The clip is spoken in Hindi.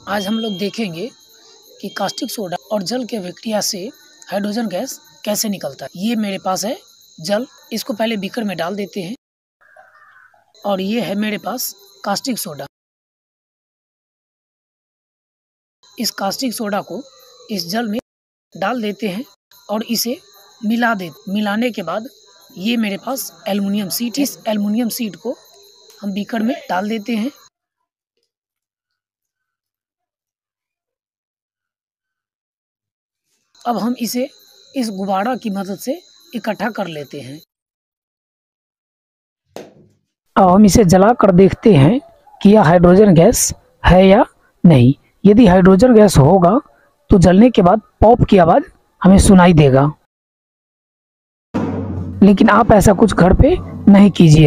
आज हम लोग देखेंगे कि कास्टिक सोडा और जल के अभिक्रिया से हाइड्रोजन गैस कैसे निकलता है। ये मेरे पास है जल, इसको पहले बीकर में डाल देते हैं और ये है मेरे पास कास्टिक सोडा। इस कास्टिक सोडा को इस जल में डाल देते हैं और इसे मिलाने के बाद ये मेरे पास एल्युमिनियम शीट, इस एल्युमिनियम शीट को हम बीकर में डाल देते हैं। अब हम इसे इस गुब्बारा की मदद से इकट्ठा कर लेते हैं। अब हम इसे जला कर देखते हैं कि यह हाइड्रोजन गैस है या नहीं। यदि हाइड्रोजन गैस होगा तो जलने के बाद पॉप की आवाज़ हमें सुनाई देगा। लेकिन आप ऐसा कुछ घर पे नहीं कीजिए।